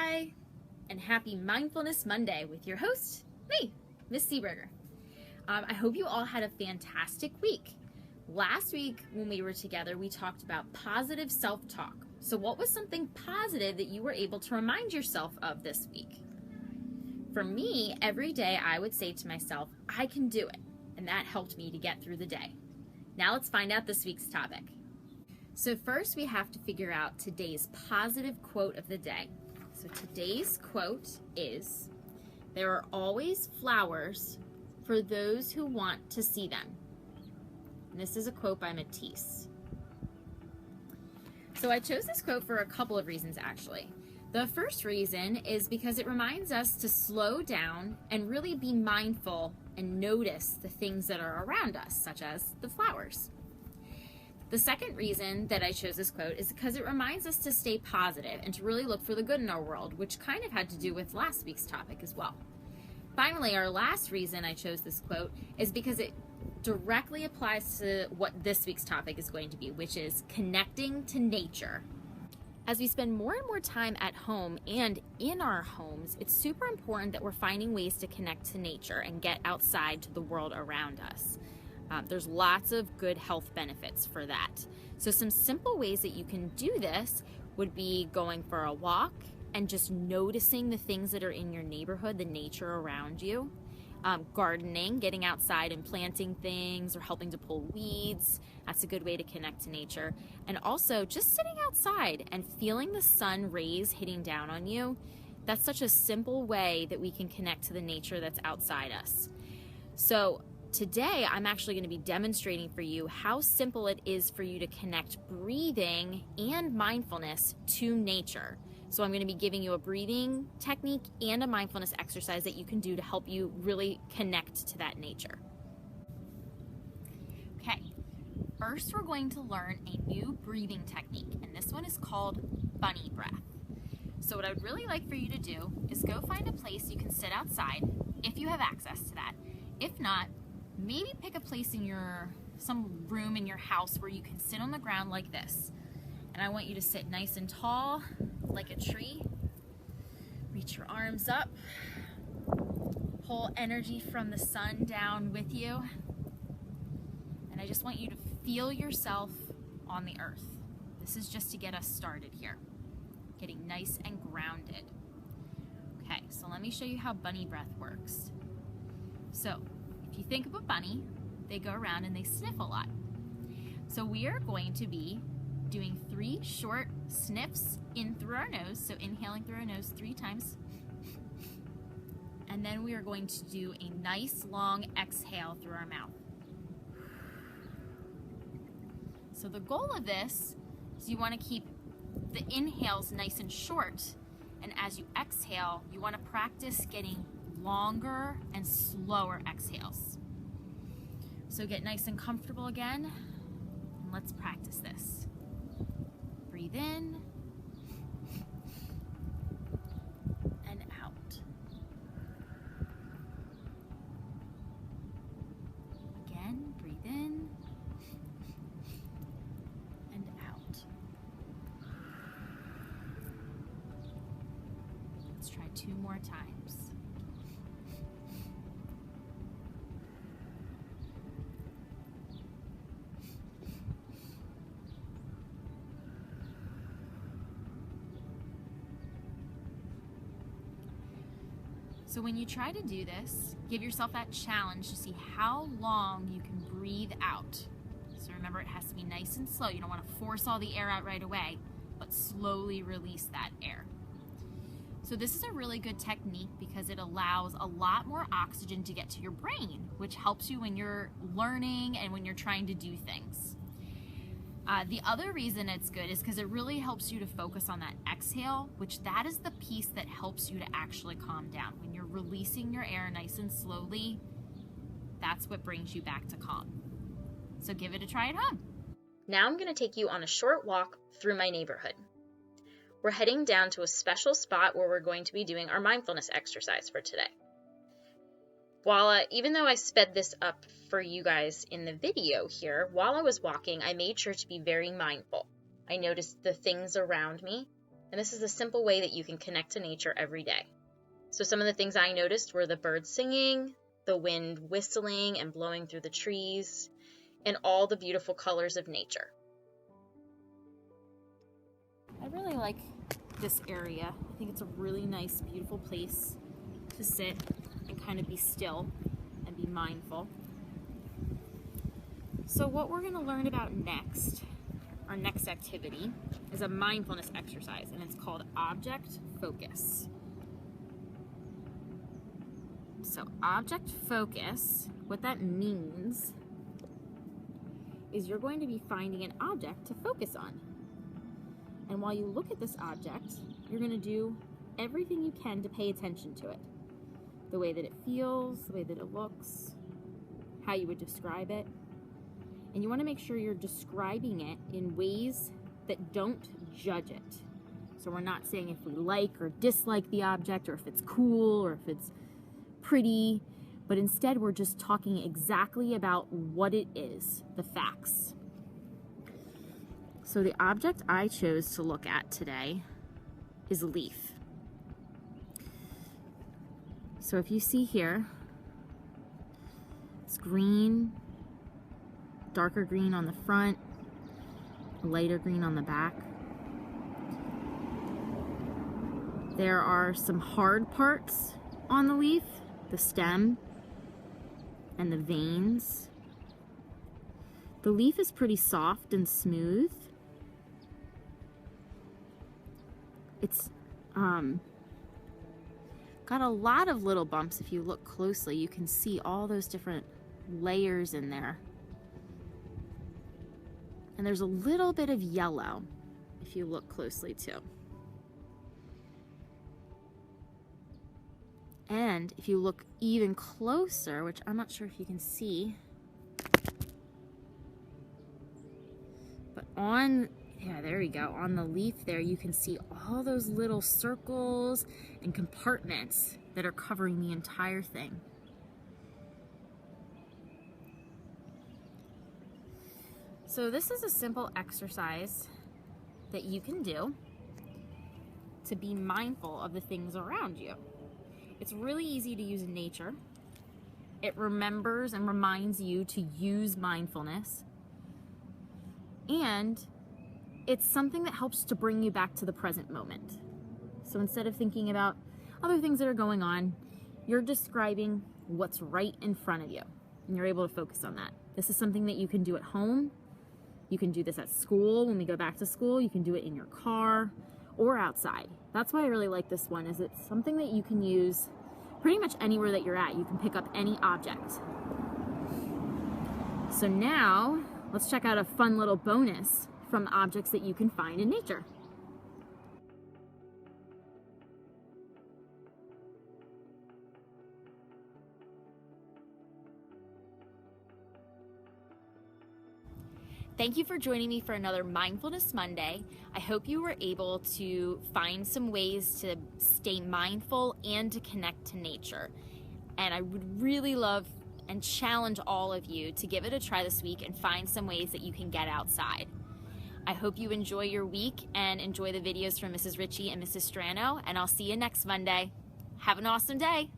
Hi, and happy Mindfulness Monday with your host, me, Miss Seaberger. I hope you all had a fantastic week. Last week when we were together, we talked about positive self-talk. So what was something positive that you were able to remind yourself of this week? For me, every day I would say to myself, I can do it. And that helped me to get through the day. Now let's find out this week's topic. So first we have to figure out today's positive quote of the day. So today's quote is, "There are always flowers for those who want to see them." And this is a quote by Matisse. So I chose this quote for a couple of reasons, actually. The first reason is because it reminds us to slow down and really be mindful and notice the things that are around us, such as the flowers. The second reason that I chose this quote is because it reminds us to stay positive and to really look for the good in our world, which kind of had to do with last week's topic as well. Finally, our last reason I chose this quote is because it directly applies to what this week's topic is going to be, which is connecting to nature. As we spend more and more time at home and in our homes, it's super important that we're finding ways to connect to nature and get outside to the world around us. There's lots of good health benefits for that. So some simple ways that you can do this would be going for a walk and just noticing the things that are in your neighborhood, the nature around you. Gardening, getting outside and planting things or helping to pull weeds. That's a good way to connect to nature. And also just sitting outside and feeling the sun rays hitting down on you. That's such a simple way that we can connect to the nature that's outside us. So today, I'm actually going to be demonstrating for you how simple it is for you to connect breathing and mindfulness to nature. So I'm going to be giving you a breathing technique and a mindfulness exercise that you can do to help you really connect to that nature. Okay, first we're going to learn a new breathing technique, and this one is called bunny breath. So what I would really like for you to do is go find a place you can sit outside if you have access to that. If not, maybe pick a place in some room in your house where you can sit on the ground like this. And I want you to sit nice and tall, like a tree. Reach your arms up. Pull energy from the sun down with you. And I just want you to feel yourself on the earth. This is just to get us started here. Getting nice and grounded. Okay, so let me show you how bunny breath works. So, if you think of a bunny, they go around and they sniff a lot. So we are going to be doing 3 short sniffs in through our nose. So inhaling through our nose 3 times. And then we are going to do a nice long exhale through our mouth. So the goal of this is you want to keep the inhales nice and short. And as you exhale, you want to practice getting longer and slower exhales. So get nice and comfortable again, and let's practice this. Breathe in and out. Again, breathe in and out. Let's try 2 more times. So when you try to do this, give yourself that challenge to see how long you can breathe out. So remember, it has to be nice and slow. You don't want to force all the air out right away, but slowly release that air. So this is a really good technique because it allows a lot more oxygen to get to your brain, which helps you when you're learning and when you're trying to do things. The other reason it's good is because it really helps you to focus on that exhale, which that is the piece that helps you to actually calm down. When you're releasing your air nice and slowly, that's what brings you back to calm. So give it a try at home. Now I'm going to take you on a short walk through my neighborhood. We're heading down to a special spot where we're going to be doing our mindfulness exercise for today. Even though I sped this up for you guys in the video here, while I was walking, I made sure to be very mindful. I noticed the things around me, And this is a simple way that you can connect to nature every day. So some of the things I noticed were the birds singing, the wind whistling and blowing through the trees, and all the beautiful colors of nature. I really like this area. I think it's a really nice, beautiful place to sit and kind of be still and be mindful. So what we're going to learn about next, our next activity, is a mindfulness exercise, and it's called object focus. So object focus, what that means is you're going to be finding an object to focus on. And while you look at this object, you're going to do everything you can to pay attention to it. The way that it feels, the way that it looks, how you would describe it. And you want to make sure you're describing it in ways that don't judge it. So we're not saying if we like or dislike the object, or if it's cool, or if it's pretty, but instead we're just talking exactly about what it is, the facts. So the object I chose to look at today is a leaf. So if you see here, it's green, darker green on the front, lighter green on the back. There are some hard parts on the leaf, the stem and the veins. The leaf is pretty soft and smooth. It's got a lot of little bumps. If you look closely, you can see all those different layers in there. And there's a little bit of yellow if you look closely too. And if you look even closer, which I'm not sure if you can see, but there we go, on the leaf there, you can see all those little circles and compartments that are covering the entire thing. So this is a simple exercise that you can do to be mindful of the things around you. It's really easy to use in nature. It remembers and reminds you to use mindfulness. And it's something that helps to bring you back to the present moment. So instead of thinking about other things that are going on, you're describing what's right in front of you, and you're able to focus on that. This is something that you can do at home. You can do this at school when we go back to school. You can do it in your car or outside. That's why I really like this one, is it's something that you can use pretty much anywhere that you're at. You can pick up any object. So now let's check out a fun little bonus from objects that you can find in nature. Thank you for joining me for another Mindfulness Monday. I hope you were able to find some ways to stay mindful and to connect to nature. And I would really love and challenge all of you to give it a try this week and find some ways that you can get outside. I hope you enjoy your week and enjoy the videos from Mrs. Ritchie and Mrs. Strano, and I'll see you next Monday. Have an awesome day.